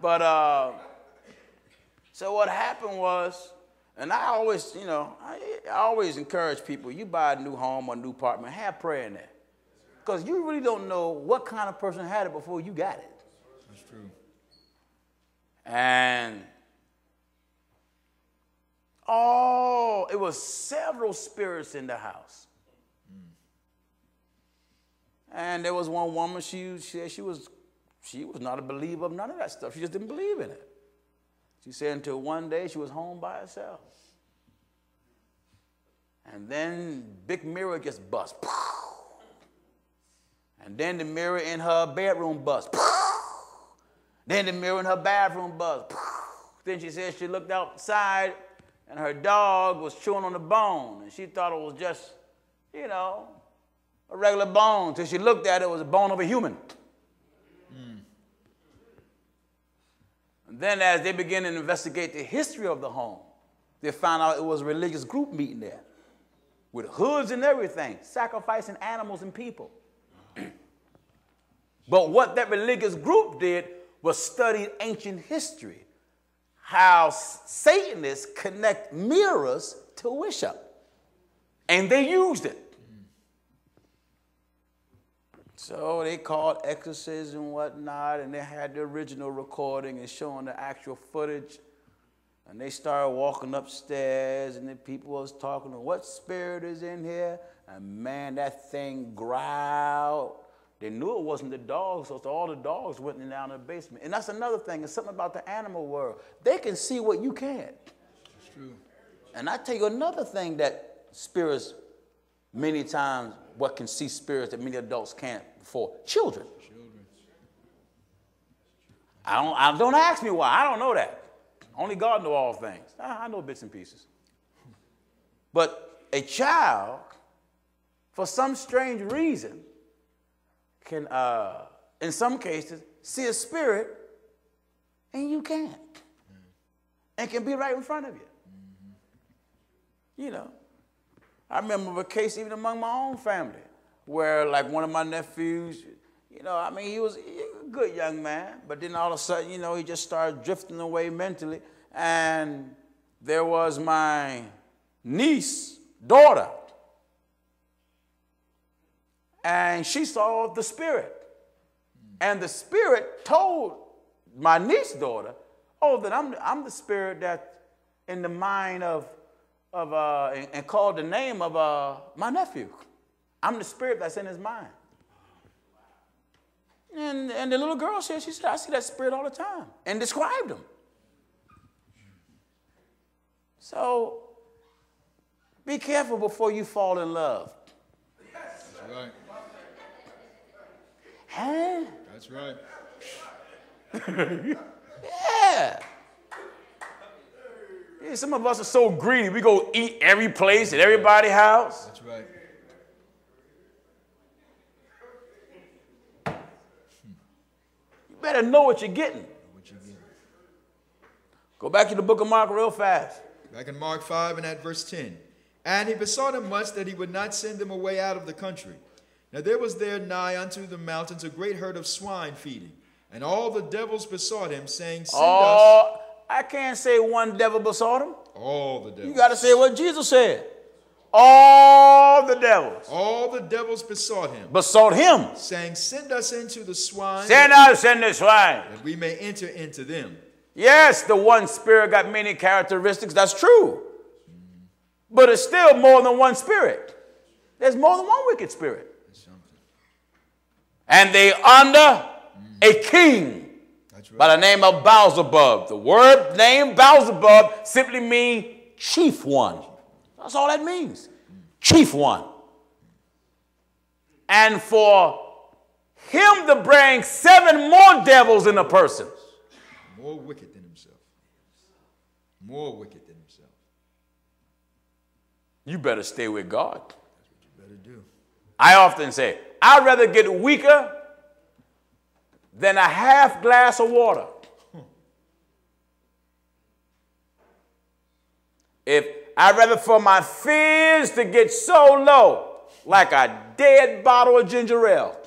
But so what happened was, and I always, you know, I always encourage people, you buy a new home or a new apartment, have prayer in there. Because you really don't know what kind of person had it before you got it. That's true. And it was several spirits in the house. And there was one woman, she said she was not a believer of none of that stuff. She just didn't believe in it. She said until one day she was home by herself. And then big mirror just bust. And then the mirror in her bedroom bust. Then the mirror in her bathroom bust. Then she said she looked outside and her dog was chewing on the bone. And she thought it was just, you know, a regular bone. Till she looked at it, it was a bone of a human. And then as they began to investigate the history of the home, they found out it was a religious group meeting there with hoods and everything, sacrificing animals and people. But what that religious group did was study ancient history, how Satanists connect mirrors to worship. And they used it. So they called exorcism and whatnot, and they had the original recording and showing the actual footage. And they started walking upstairs, and the people was talking, what spirit is in here? And man, that thing growled. They knew it wasn't the dogs, so all the dogs went in down in the basement. And that's another thing, it's something about the animal world. They can see what you can't. That's true. And I tell you another thing that spirits, many times, what can see spirits that many adults can't before. Children. Don't ask me why. I don't know that. Only God knows all things. I know bits and pieces. But a child, for some strange reason, can, in some cases, see a spirit and you can't. And can be right in front of you. You know. I remember a case even among my own family where, like, one of my nephews, you know, I mean, he was a good young man, but then all of a sudden, you know, he just started drifting away mentally. And there was my niece's daughter, and she saw the spirit. And the spirit told my niece's daughter, oh, that I'm the spirit that in the mind of and called the name of my nephew. I'm the spirit that's in his mind. And the little girl said, she said, I see that spirit all the time, and described him. So be careful before you fall in love. That's right. Huh? That's right. Yeah. Yeah, some of us are so greedy, we go eat every place at everybody's house. That's right. You better know what you're getting. Go back to the book of Mark real fast. Back in Mark 5 and at verse 10. And he besought him much that he would not send them away out of the country. Now there was there nigh unto the mountains a great herd of swine feeding. And all the devils besought him, saying, send us. I can't say one devil besought him. All the devils. You got to say what Jesus said. All the devils. All the devils besought him. Besought him. Saying, send us into the swine. Send us in the swine. That we may enter into them. Yes, the one spirit got many characteristics. That's true. But it's still more than one spirit. There's more than one wicked spirit. And they under a king. Right. By the name of Beelzebub. The word name Beelzebub simply means chief one. That's all that means. Chief one. And for him to bring 7 more devils in a person. More wicked than himself. More wicked than himself. You better stay with God. That's what you better do. I often say, I'd rather get weaker than a half glass of water. I'd rather for my fears to get so low, like a dead bottle of ginger ale.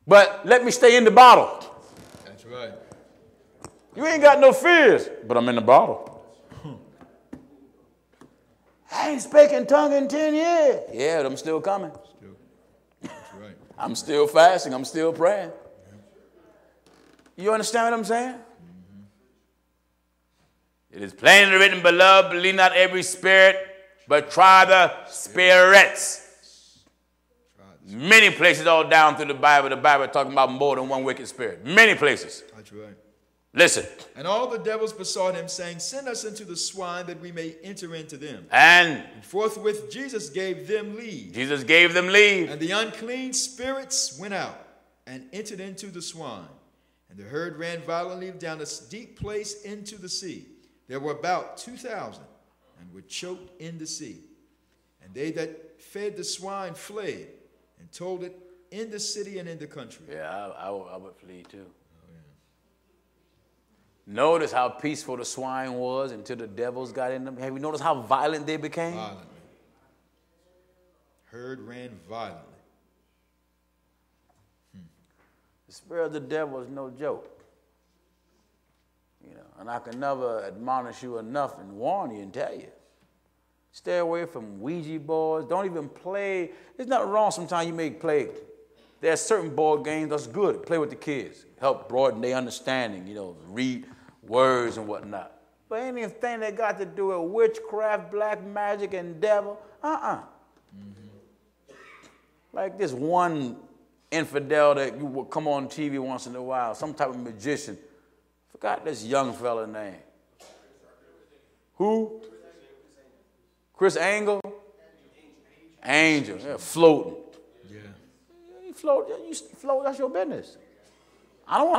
But let me stay in the bottle. right. You ain't got no fears, but I'm in the bottle. I ain't speaking tongue in 10 years. Yeah, but I'm still coming. That's right. I'm still fasting. I'm still praying. You understand what I'm saying? Mm-hmm. It is plainly written, beloved, believe not every spirit, but try the spirits. Many places all down through the Bible talking about more than one wicked spirit. Many places. That's right. Listen. And all the devils besought him, saying, send us into the swine that we may enter into them. And forthwith Jesus gave them leave. Jesus gave them leave. And the unclean spirits went out and entered into the swine. And the herd ran violently down a steep place into the sea. There were about 2,000 and were choked in the sea. And they that fed the swine fled and told it in the city and in the country. Yeah, I would flee too. Notice how peaceful the swine was until the devils got in them. Have you noticed how violent they became? Violently. Herd ran violently. The spirit of the devil is no joke. You know, and I can never admonish you enough and warn you and tell you. Stay away from Ouija boards. Don't even play. There's nothing wrong sometimes you may play. There are certain board games that's good. Play with the kids. Help broaden their understanding, you know, read words and whatnot. But anything that got to do with witchcraft, black magic, and devil, Like this one infidel that you would come on TV once in a while, some type of magician. Forgot this young fella name. Who? Chris Angle? Angel. Yeah, floating. Yeah. You float, that's your business. I don't